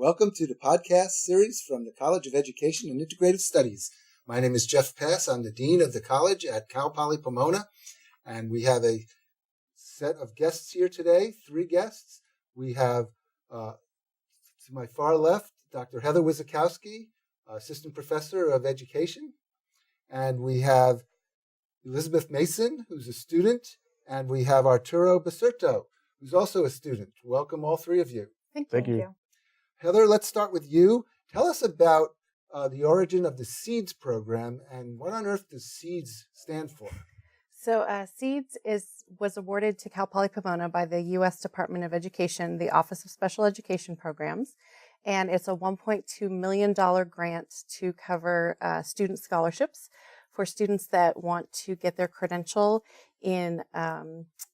Welcome to the podcast series from the College of Education and Integrated Studies. My name is Jeff Pass. I'm the Dean of the College at Cal Poly Pomona, and we have a set of guests here today, 3 guests. We have, to my far left, Dr. Heather Wizikowski, Assistant Professor of Education, and we have Elizabeth Mason, who's a student, and we have Arturo Basurto, who's also a student. Welcome, all 3 of you. Thank you. Heather, let's start with you. Tell us about the origin of the CEIS program and what on earth does CEIS stand for? So CEIS was awarded to Cal Poly Pomona by the U.S. Department of Education, the Office of Special Education Programs, and it's a $1.2 million grant to cover student scholarships for students that want to get their credential in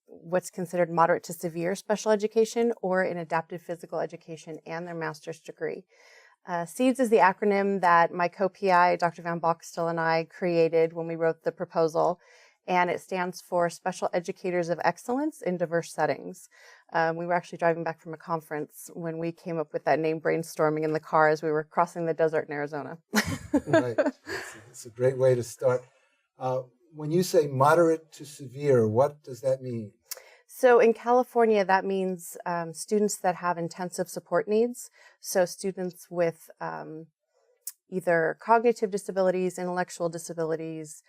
what's considered moderate to severe special education or in adaptive physical education and their master's degree. CEIS is the acronym that my co-PI, Dr. Van Boxtel, and I created when we wrote the proposal, and it stands for Special Educators of Excellence in Diverse Settings. We were actually driving back from a conference when we came up with that name, brainstorming in the car as we were crossing the desert in Arizona. Right. It's a great way to start. When you say moderate to severe, what does that mean? So in California, that means students that have intensive support needs. So students with either cognitive disabilities, intellectual disabilities,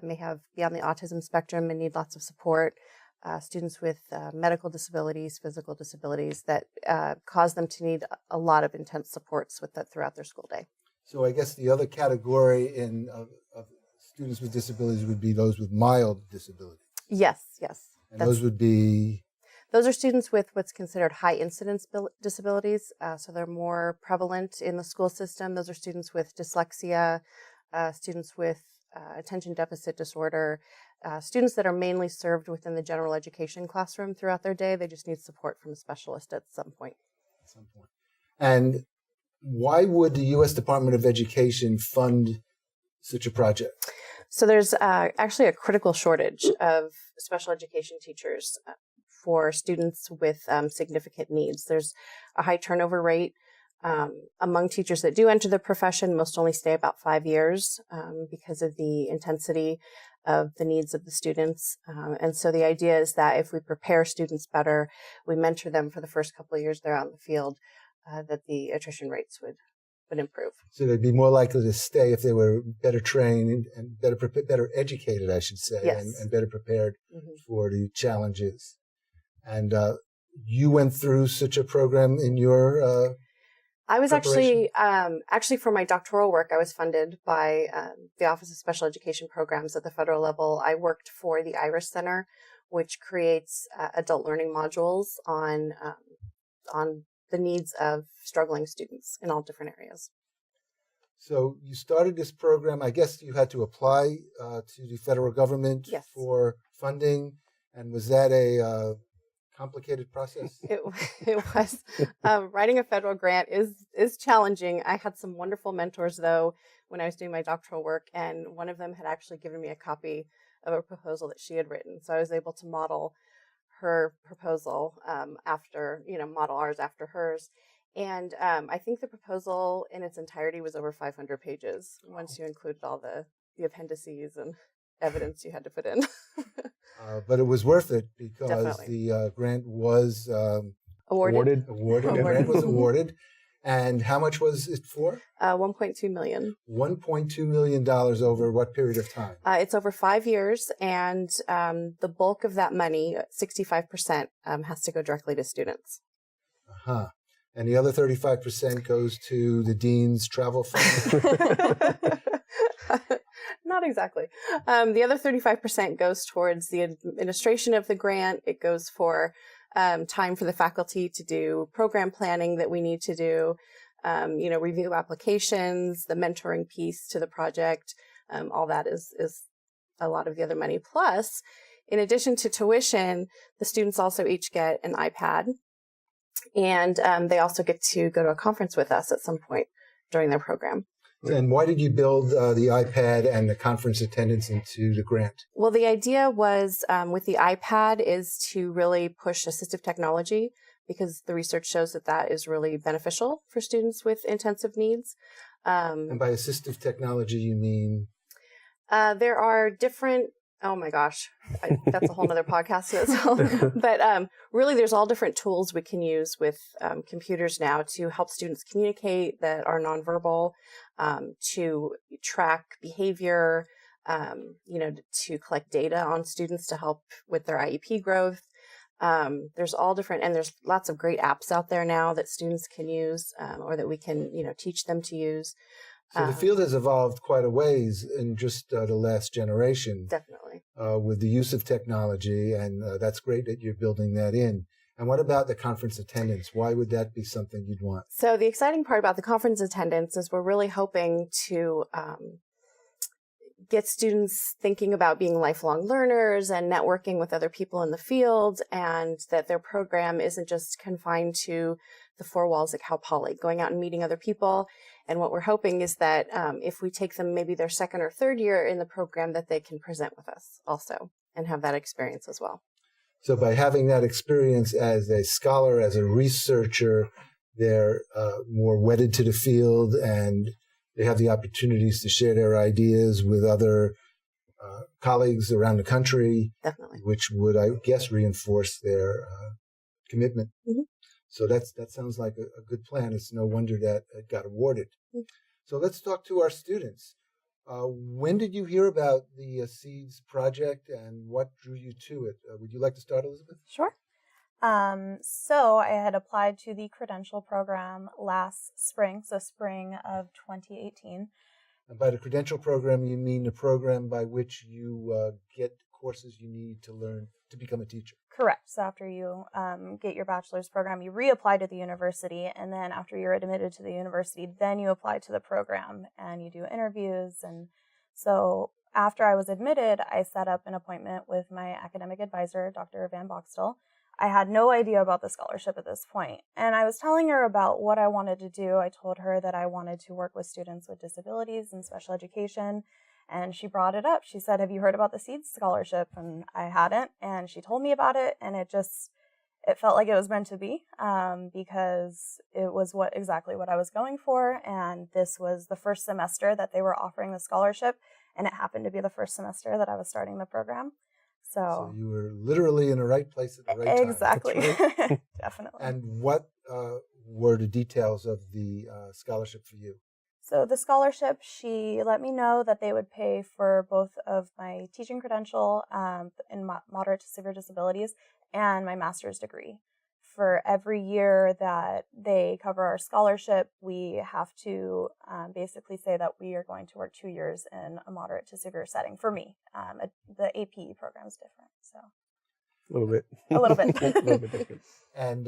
may have beyond the autism spectrum and need lots of support. Students with medical disabilities, physical disabilities that cause them to need a lot of intense supports with that throughout their school day. So I guess the other category of students with disabilities would be those with mild disabilities. Yes. And those would be? Those are students with what's considered high incidence disabilities. So they're more prevalent in the school system. Those are students with dyslexia, students with attention deficit disorder, students that are mainly served within the general education classroom throughout their day. They just need support from a specialist at some point. And why would the U.S. Department of Education fund such a project? So there's actually a critical shortage of special education teachers for students with significant needs. There's a high turnover rate among teachers that do enter the profession. Most only stay about 5 years because of the intensity of the needs of the students. And so the idea is that if we prepare students better, we mentor them for the first couple of years they're out in the field, that the attrition rates would improve. So they'd be more likely to stay if they were better trained and better educated, I should say, yes. and better prepared for the challenges. And you went through such a program in your I was actually for my doctoral work, I was funded by the Office of Special Education Programs at the federal level. I worked for the IRIS Center, which creates adult learning modules on the needs of struggling students in all different areas. So you started this program. I guess you had to apply to the federal government yes. for funding. And was that a complicated process? It was. Writing a federal grant is challenging. I had some wonderful mentors, though, when I was doing my doctoral work, and one of them had actually given me a copy of a proposal that she had written. So I was able to model her proposal model ours after hers. And I think the proposal in its entirety was over 500 pages once you included all the appendices and evidence you had to put in. But it was worth it because Definitely. The grant was awarded. The grant was awarded. And how much was it for? $1.2 million. $1.2 million over what period of time? It's over 5 years, and the bulk of that money, 65%, has to go directly to students. Uh-huh. And the other 35% goes to the dean's travel fund? Not exactly. The other 35% goes towards the administration of the grant. It goes for time for the faculty to do program planning that we need to do, review applications, the mentoring piece to the project. All that is a lot of the other money. Plus, in addition to tuition, the students also each get an iPad, and they also get to go to a conference with us at some point during their program. And why did you build the iPad and the conference attendance into the grant? Well, the idea was with the iPad is to really push assistive technology because the research shows that that is really beneficial for students with intensive needs. And by assistive technology, you mean? There are different, oh my gosh, that's a whole nother podcast in itself. But really, there's all different tools we can use with computers now to help students communicate that are nonverbal, to track behavior, to collect data on students to help with their IEP growth. There's all different, and there's lots of great apps out there now that students can use, or that we can, teach them to use. So the field has evolved quite a ways in just the last generation. Definitely. With the use of technology, and that's great that you're building that in. And what about the conference attendance? Why would that be something you'd want? So the exciting part about the conference attendance is we're really hoping to get students thinking about being lifelong learners and networking with other people in the field, and that their program isn't just confined to the four walls at Cal Poly, going out and meeting other people. And what we're hoping is that if we take them maybe their second or third year in the program, that they can present with us also and have that experience as well. So by having that experience as a scholar, as a researcher, they're more wedded to the field, and they have the opportunities to share their ideas with other colleagues around the country. Definitely. Which would, I guess, reinforce their commitment. Mm-hmm. So that sounds like a good plan. It's no wonder that it got awarded. Mm-hmm. So let's talk to our students. When did you hear about the CEIS project, and what drew you to it? Would you like to start, Elizabeth? Sure. So I had applied to the credential program last spring, so spring of 2018. And by the credential program, you mean the program by which you get courses you need to learn to become a teacher? Correct. So after you get your bachelor's program, you reapply to the university, and then after you're admitted to the university, then you apply to the program and you do interviews. And so after I was admitted, I set up an appointment with my academic advisor, Dr. Van Boxtel. I had no idea about the scholarship at this point, and I was telling her about what I wanted to do. I told her that I wanted to work with students with disabilities and special education, and she brought it up. She said, "Have you heard about the CEIS scholarship?" And I hadn't, and she told me about it, and it felt like it was meant to be, because it was exactly what I was going for, and this was the first semester that they were offering the scholarship, and it happened to be the first semester that I was starting the program. So you were literally in the right place at the right time. Exactly. Right? Definitely. And what were the details of the scholarship for you? So the scholarship, she let me know that they would pay for both of my teaching credential in moderate to severe disabilities and my master's degree. For every year that they cover our scholarship, we have to basically say that we are going to work 2 years in a moderate to severe setting. For me, the APE program is different. So a little bit. A little bit. A little bit different. And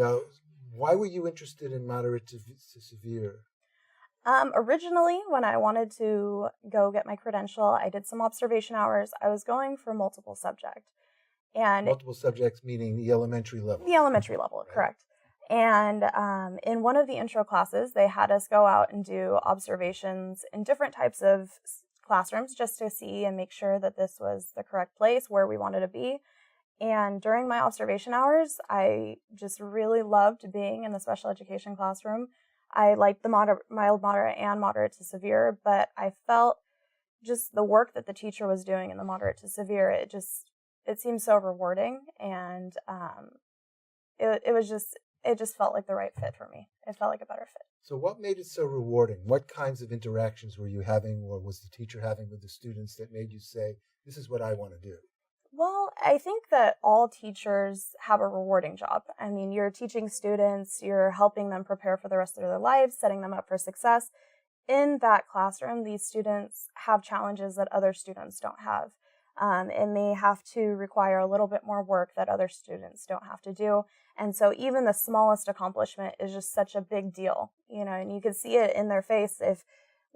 why were you interested in moderate to severe? Originally, when I wanted to go get my credential, I did some observation hours. I was going for multiple subject. And multiple subjects meaning the elementary level. The elementary level, right. Correct. And in one of the intro classes, they had us go out and do observations in different types of classrooms just to see and make sure that this was the correct place where we wanted to be. And during my observation hours, I just really loved being in the special education classroom. I liked the mild, moderate, and moderate to severe, but I felt just the work that the teacher was doing in the moderate to severe, it seemed so rewarding, and it just felt like the right fit for me. It felt like a better fit. So what made it so rewarding? What kinds of interactions were you having, or was the teacher having with the students that made you say, this is what I want to do? Well, I think that all teachers have a rewarding job. I mean, you're teaching students, you're helping them prepare for the rest of their lives, setting them up for success. In that classroom, these students have challenges that other students don't have. It may have to require a little bit more work that other students don't have to do. And so even the smallest accomplishment is just such a big deal, and you can see it in their face. If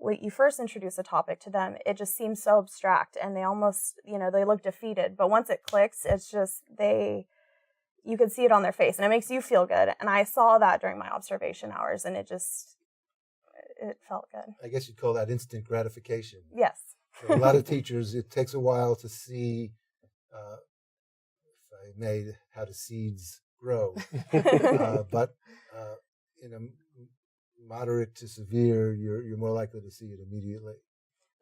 when you first introduce a topic to them, it just seems so abstract and they almost, they look defeated. But once it clicks, it's just, you can see it on their face and it makes you feel good. And I saw that during my observation hours, and it felt good. I guess you'd call that instant gratification. Yes. For a lot of teachers, it takes a while to see, if I may, how the seeds grow. But in a moderate to severe, you're more likely to see it immediately.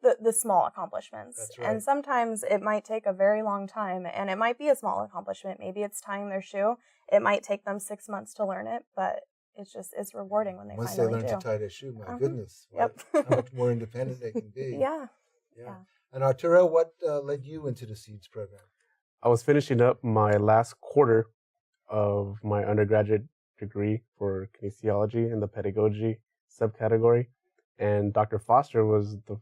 The small accomplishments. That's right. And sometimes it might take a very long time, and it might be a small accomplishment. Maybe it's tying their shoe. It might take them 6 months to learn it, but it's rewarding when they Once finally they learn do. to tie their shoe, my goodness, Yep. how much more independent they can be. Yeah. And Arturo, what led you into the CEIS program? I was finishing up my last quarter of my undergraduate degree for kinesiology in the pedagogy subcategory, and Dr. Foster was the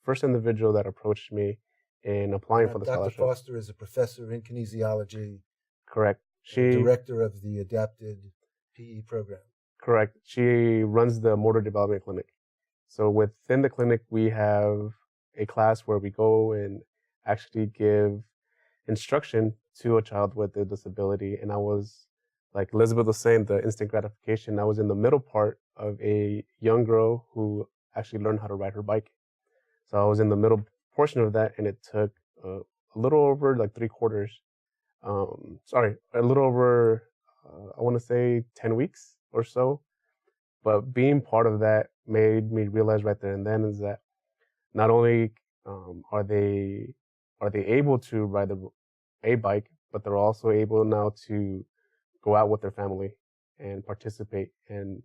first individual that approached me in applying for the scholarship. Dr. Foster is a professor in kinesiology. Correct. Director of the adapted PE program. Correct. She runs the motor development clinic. So within the clinic, we have a class where we go and actually give instruction to a child with a disability. And I was, like Elizabeth was saying, the instant gratification. I was in the middle part of a young girl who actually learned how to ride her bike. So I was in the middle portion of that, and it took a little over like 3 quarters. A little over, I want to say 10 weeks or so. But being part of that made me realize right there and then is that not only are they able to ride a bike, but they're also able now to go out with their family and participate and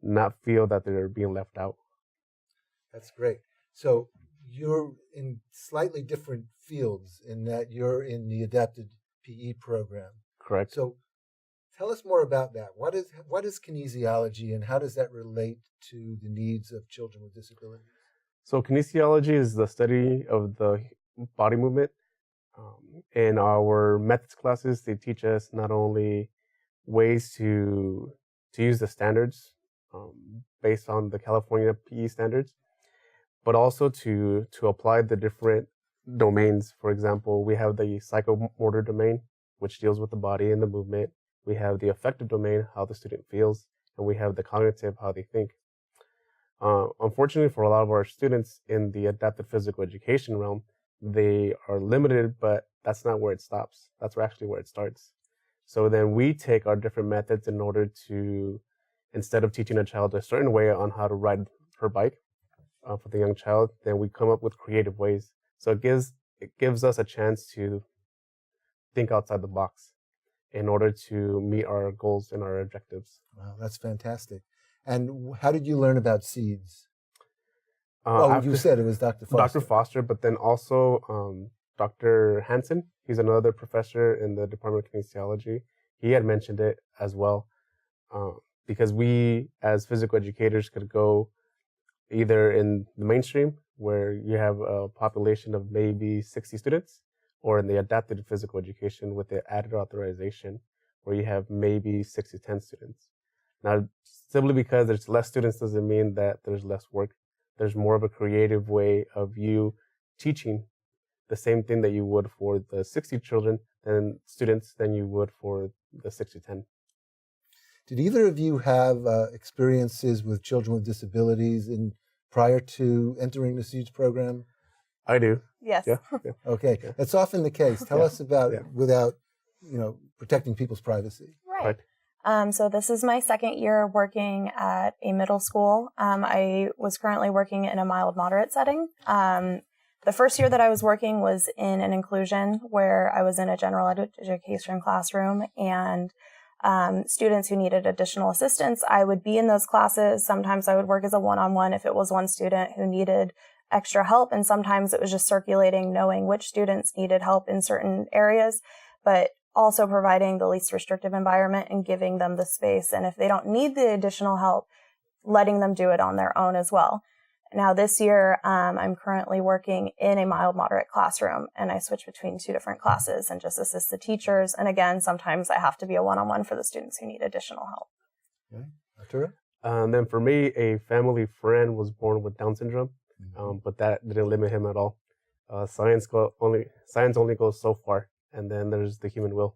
not feel that they're being left out. That's great. So you're in slightly different fields in that you're in the adapted PE program. Correct. So tell us more about that. What is kinesiology, and how does that relate to the needs of children with disabilities? So kinesiology is the study of the body movement. In our methods classes, they teach us not only ways to use the standards based on the California PE standards, but also to apply the different domains. For example, we have the psychomotor domain, which deals with the body and the movement. We have the affective domain, how the student feels, and we have the cognitive, how they think. Unfortunately, for a lot of our students in the adapted physical education realm, they are limited, but that's not where it stops. That's actually where it starts. So then we take our different methods in order to, instead of teaching a child a certain way on how to ride her bike for the young child, then we come up with creative ways. So it gives us a chance to think outside the box in order to meet our goals and our objectives. Wow, that's fantastic. And how did you learn about CEIS? You said it was Dr. Foster. Dr. Foster, but then also Dr. Hansen. He's another professor in the Department of Kinesiology. He had mentioned it as well because we, as physical educators, could go either in the mainstream, where you have a population of maybe 60 students, or in the adapted physical education with the added authorization, where you have maybe 6 to 10 students. Now, simply because there's less students doesn't mean that there's less work. There's more of a creative way of you teaching the same thing that you would for the 60 children and students than you would for the 6 to 10. Did either of you have experiences with children with disabilities prior to entering the CEIS program? I do. Yes. Yeah. Okay. Yeah. That's often the case. Tell us about it without, protecting people's privacy. Right. So this is my second year working at a middle school. I was currently working in a mild moderate setting. The first year that I was working was in an inclusion where I was in a general education classroom, and students who needed additional assistance, I would be in those classes. Sometimes I would work as a one-on-one if it was one student who needed extra help, and sometimes it was just circulating, knowing which students needed help in certain areas, but also providing the least restrictive environment and giving them the space. And if they don't need the additional help, letting them do it on their own as well. Now this year, I'm currently working in a mild moderate classroom, and I switch between 2 different classes and just assist the teachers. And again, sometimes I have to be a one-on-one for the students who need additional help. Okay. Arturo? And then for me, a family friend was born with Down syndrome, but that didn't limit him at all. Science only goes so far, and then there's the human will.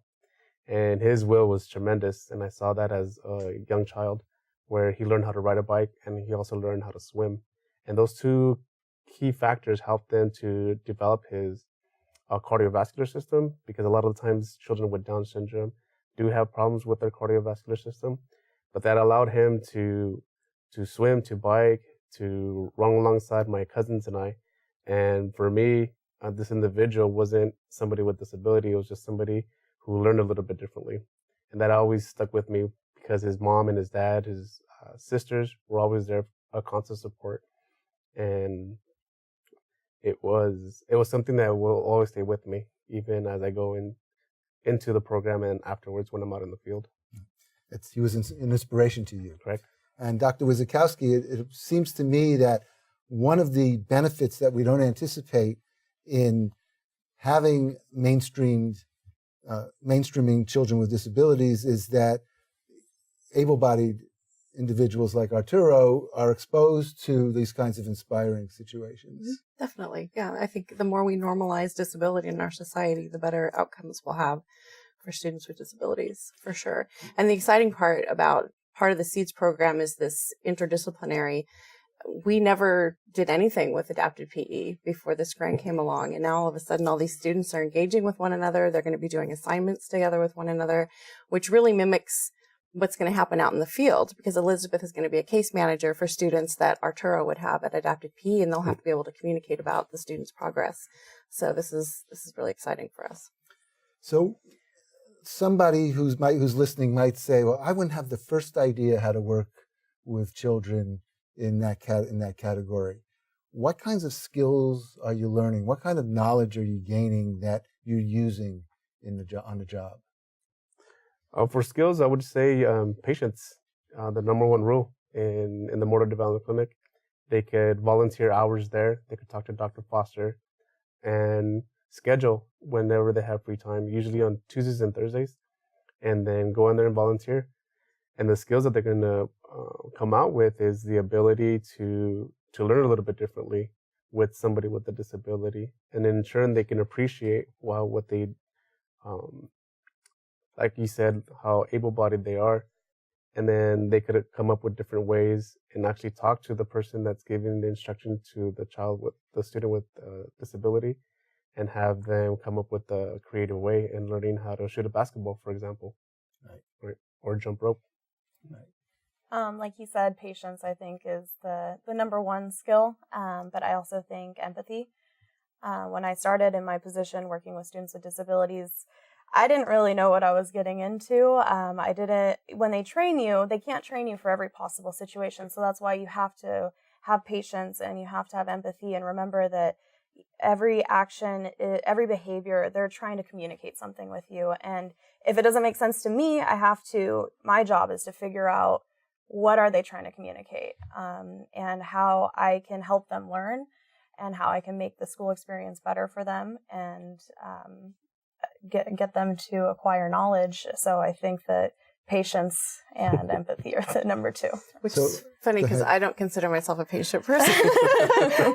And his will was tremendous, and I saw that as a young child, where he learned how to ride a bike, and he also learned how to swim. And those 2 key factors helped him to develop his cardiovascular system, because a lot of the times children with Down syndrome do have problems with their cardiovascular system, but that allowed him to swim, to bike, to run alongside my cousins and I. And for me, this individual wasn't somebody with disability. It was just somebody who learned a little bit differently. And that always stuck with me because his mom and his dad, his sisters were always there, a constant support. And it was something that will always stay with me, even as I go into the program and afterwards when I'm out in the field. He was an inspiration to you. Correct. And Dr. Wizikowski, it seems to me that one of the benefits that we don't anticipate in having mainstreaming children with disabilities is that able-bodied individuals like Arturo are exposed to these kinds of inspiring situations. Definitely. Yeah. I think the more we normalize disability in our society, the better outcomes we'll have for students with disabilities, for sure. And the exciting part of the CEIS program is this interdisciplinary. We never did anything with adapted PE before this grant came along. And now all of a sudden, all these students are engaging with one another. They're going to be doing assignments together with one another, which really mimics what's going to happen out in the field, because Elizabeth is going to be a case manager for students that Arturo would have at adapted PE, and they'll have to be able to communicate about the students' progress. So this is really exciting for us. So somebody who's listening might say, well, I wouldn't have the first idea how to work with children in that category. What kinds of skills are you learning? What kind of knowledge are you gaining that you're using on the job? For skills, I would say patience, the number one rule in the motor development clinic. They could volunteer hours there. They could talk to Dr. Foster and schedule whenever they have free time, usually on Tuesdays and Thursdays, and then go in there and volunteer. And the skills that they're going to come out with is the ability to learn a little bit differently with somebody with a disability, and in turn they can appreciate what they, like you said, how able-bodied they are, and then they could come up with different ways and actually talk to the person that's giving the instruction to the student with disability, and have them come up with a creative way in learning how to shoot a basketball, for example, right, or jump rope. Right. Like you said, patience, I think, is the number one skill, but I also think empathy. When I started in my position working with students with disabilities, I didn't really know what I was getting into. When they train you, they can't train you for every possible situation. So that's why you have to have patience and you have to have empathy, and remember that every action, every behavior, they're trying to communicate something with you. And if it doesn't make sense to me, my job is to figure out what are they trying to communicate, and how I can help them learn, and how I can make the school experience better for them, and get them to acquire knowledge. So I think that patience and empathy are the number two. Which is funny because I don't consider myself a patient person,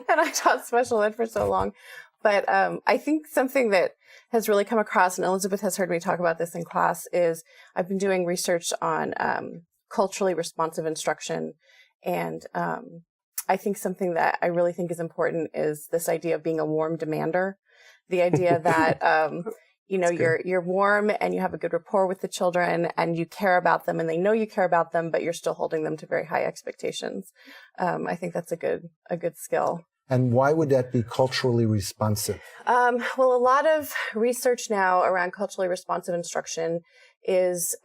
and I taught special ed for so long. But I think something that has really come across, and Elizabeth has heard me talk about this in class, is I've been doing research on culturally responsive instruction. And I think something that I really think is important is this idea of being a warm demander. The idea that, you're warm and you have a good rapport with the children and you care about them and they know you care about them, but you're still holding them to very high expectations. I think that's a good skill. And why would that be culturally responsive? Well, a lot of research now around culturally responsive instruction is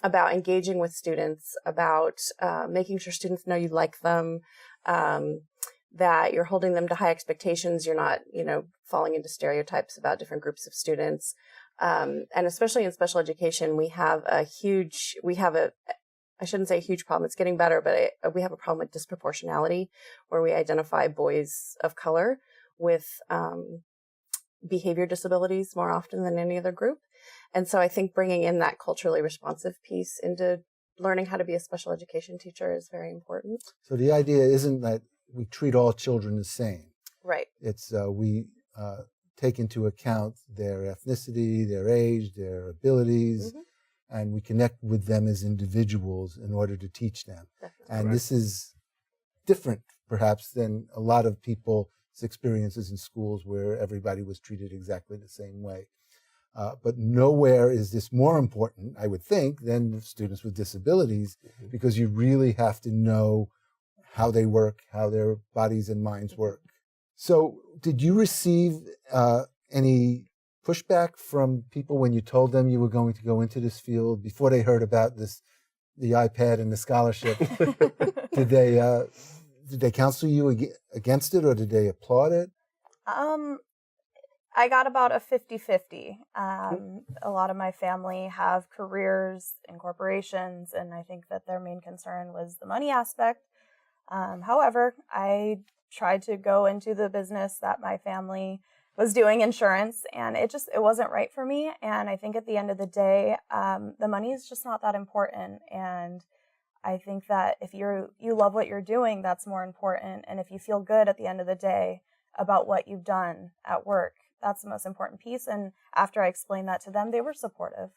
about engaging with students, about making sure students know you like them, that you're holding them to high expectations. You're not, falling into stereotypes about different groups of students. And especially in special education, I shouldn't say a huge problem. It's getting better, but we have a problem with disproportionality, where we identify boys of color with behavior disabilities more often than any other group. And so I think bringing in that culturally responsive piece into learning how to be a special education teacher is very important. So the idea isn't that we treat all children the same. Right. It's we take into account their ethnicity, their age, their abilities, mm-hmm. and we connect with them as individuals in order to teach them. Definitely. And this is different, perhaps, than a lot of people's experiences in schools where everybody was treated exactly the same way. But nowhere is this more important, I would think, than students with disabilities, because you really have to know how they work, how their bodies and minds work. So did you receive any pushback from people when you told them you were going to go into this field before they heard about the iPad and the scholarship? Did they counsel you against it, or did they applaud it? I got about a 50-50. A lot of my family have careers in corporations, and I think that their main concern was the money aspect. However, I tried to go into the business that my family was doing, insurance, and it wasn't right for me. And I think at the end of the day, the money is just not that important. And I think that if you love what you're doing, that's more important. And if you feel good at the end of the day about what you've done at work, that's the most important piece. And after I explained that to them, they were supportive.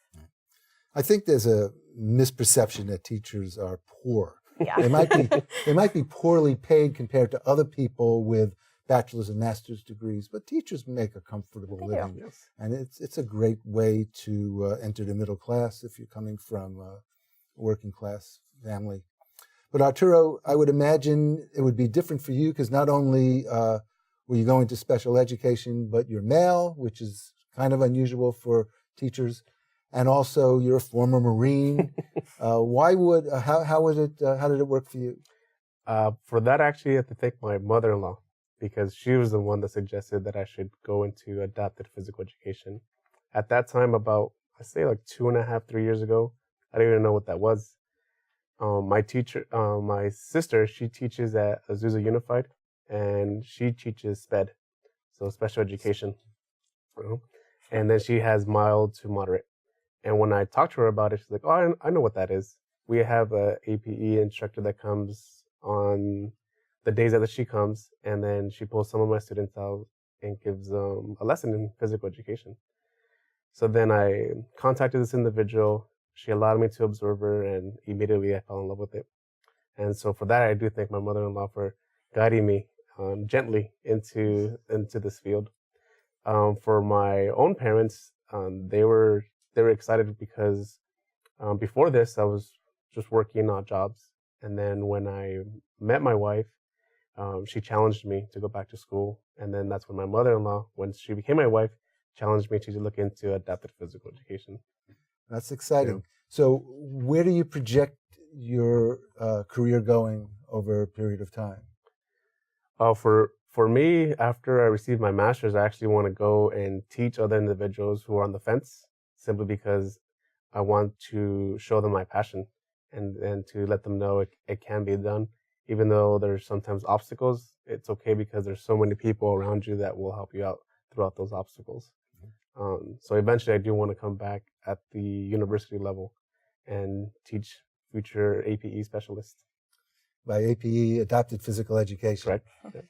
I think there's a misperception that teachers are poor. Yeah. They might be poorly paid compared to other people with bachelor's and master's degrees, but teachers make a comfortable living. Yes. And it's a great way to enter the middle class if you're coming from a working class family. But Arturo, I would imagine it would be different for you, because not only were you going to special education, but you're male, which is kind of unusual for teachers, and also you're a former Marine. How did it work for you? For that, actually, I have to thank my mother-in-law, because she was the one that suggested that I should go into adapted physical education. At that time, about, I say like 2.5, 3 years ago, I didn't even know what that was. My sister, she teaches at Azusa Unified, and she teaches SPED, so special education. And then she has mild to moderate. And when I talked to her about it, she's like, "Oh, I know what that is. We have a APE instructor that comes on the days that she comes, and then she pulls some of my students out and gives them a lesson in physical education." So then I contacted this individual. She allowed me to observe her, and immediately I fell in love with it. And so for that, I do thank my mother-in-law for guiding me gently into this field. For my own parents, they were excited because before this, I was just working odd jobs. And then when I met my wife, she challenged me to go back to school. And then that's when my mother-in-law, when she became my wife, challenged me to look into adapted physical education. That's exciting. Yeah. So where do you project your career going over a period of time? For me, after I received my master's, I actually want to go and teach other individuals who are on the fence, simply because I want to show them my passion and to let them know it can be done. Even though there's sometimes obstacles, it's okay, because there's so many people around you that will help you out throughout those obstacles. So eventually I do want to come back at the university level and teach future APE specialists. By APE, Adapted Physical Education. Correct. Yeah.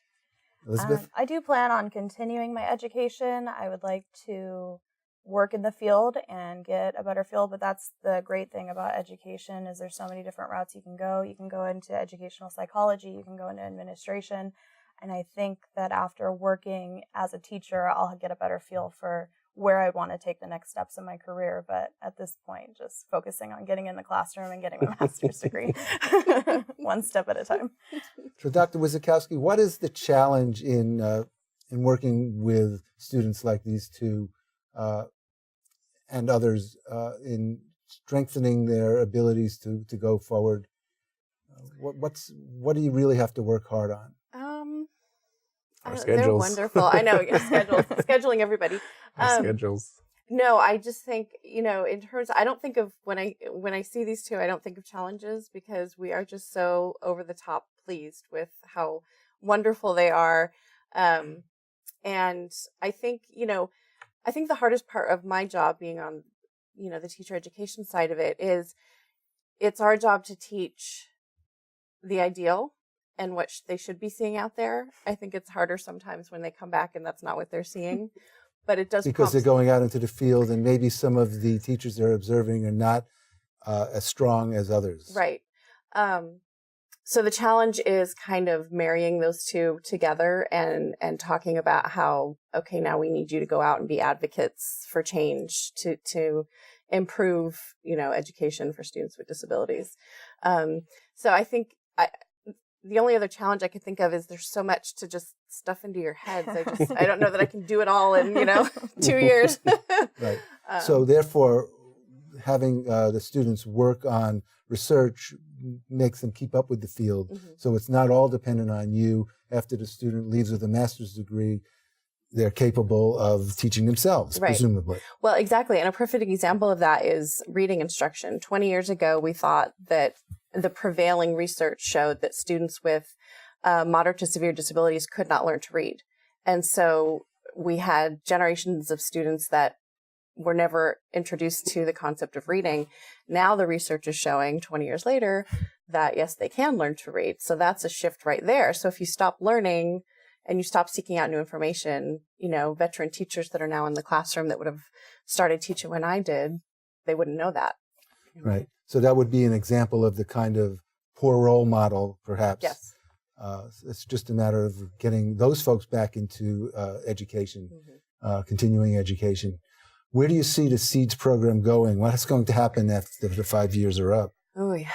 Elizabeth? I do plan on continuing my education. I would like to work in the field and get a better field, but that's the great thing about education, is there's so many different routes you can go. You can go into educational psychology, you can go into administration, and I think that after working as a teacher, I'll get a better feel for where I want to take the next steps in my career. But at this point, just focusing on getting in the classroom and getting my master's degree, one step at a time. So, Dr. Wizikowski, what is the challenge in working with students like these two and others in strengthening their abilities to go forward? What do you really have to work hard on? Our They're schedules. wonderful. I know, scheduling everybody. Our schedules. No, I just think, in terms, I don't think of, when I see these two, I don't think of challenges, because we are just so over the top pleased with how wonderful they are. And I think, the hardest part of my job, being on, the teacher education side of it, is it's our job to teach the ideal and what they should be seeing out there. I think it's harder sometimes when they come back and that's not what they're seeing. But it does, because they're going out into the field, and maybe some of the teachers they're observing are not as strong as others. Right. So the challenge is kind of marrying those two together and talking about how, okay, now we need you to go out and be advocates for change to improve, education for students with disabilities. So I think the only other challenge I could think of is there's so much to just stuff into your heads. I don't know that I can do it all in, 2 years. Right. So therefore, having the students work on research makes them keep up with the field. Mm-hmm. So it's not all dependent on you. After the student leaves with a master's degree, they're capable of teaching themselves, right. presumably. Well, exactly. And a perfect example of that is reading instruction. 20 years ago, we thought that the prevailing research showed that students with moderate to severe disabilities could not learn to read. And so we had generations of students that were never introduced to the concept of reading. Now the research is showing 20 years later that yes, they can learn to read. So that's a shift right there. So if you stop learning and you stop seeking out new information, veteran teachers that are now in the classroom that would have started teaching when I did, they wouldn't know that. Right. So that would be an example of the kind of poor role model, perhaps. Yes. It's just a matter of getting those folks back into education, continuing education. Where do you see the CEIS program going? What's going to happen after the 5 years are up? Oh, yeah.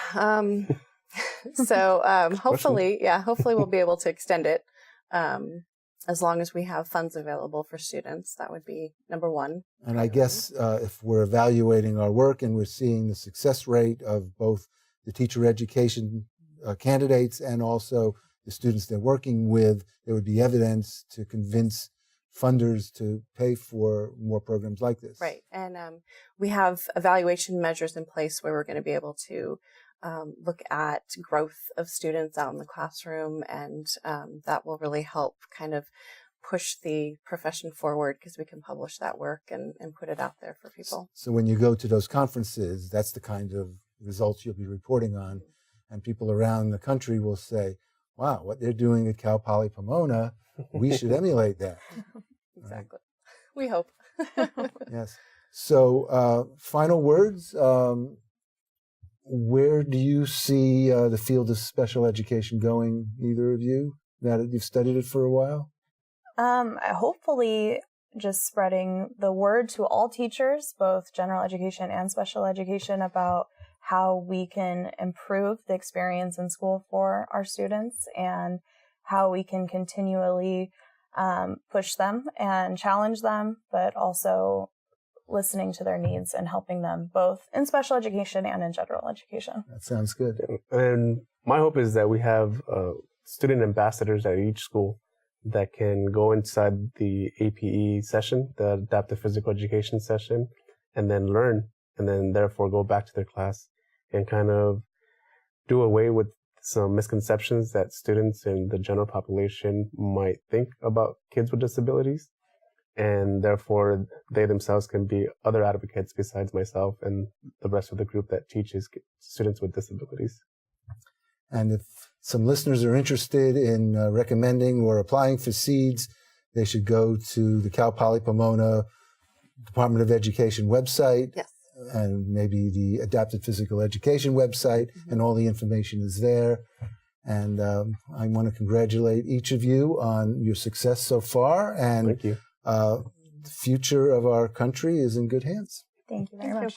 Hopefully we'll be able to extend it as long as we have funds available for students. That would be number one. And I guess if we're evaluating our work and we're seeing the success rate of both the teacher education candidates and also the students they're working with, there would be evidence to convince funders to pay for more programs like this. Right. And we have evaluation measures in place where we're going to be able to look at growth of students out in the classroom, and that will really help kind of push the profession forward because we can publish that work and put it out there for people. So when you go to those conferences, that's the kind of results you'll be reporting on, and people around the country will say, wow, what they're doing at Cal Poly Pomona, we should emulate that. Exactly. Right. We hope. Yes. So final words. Where do you see the field of special education going, either of you, now that you've studied it for a while? Hopefully just spreading the word to all teachers, both general education and special education, about how we can improve the experience in school for our students and how we can continually push them and challenge them, but also listening to their needs and helping them both in special education and in general education. That sounds good. And my hope is that we have student ambassadors at each school that can go inside the APE session, the adaptive physical education session, and then learn, and then therefore go back to their class and kind of do away with some misconceptions that students in the general population might think about kids with disabilities. And therefore, they themselves can be other advocates besides myself and the rest of the group that teaches students with disabilities. And if some listeners are interested in recommending or applying for CEIS, they should go to the Cal Poly Pomona Department of Education website. Yes. And maybe the Adapted Physical Education website, and all the information is there. And I want to congratulate each of you on your success so far. And Thank you. The future of our country is in good hands. Thank you very much.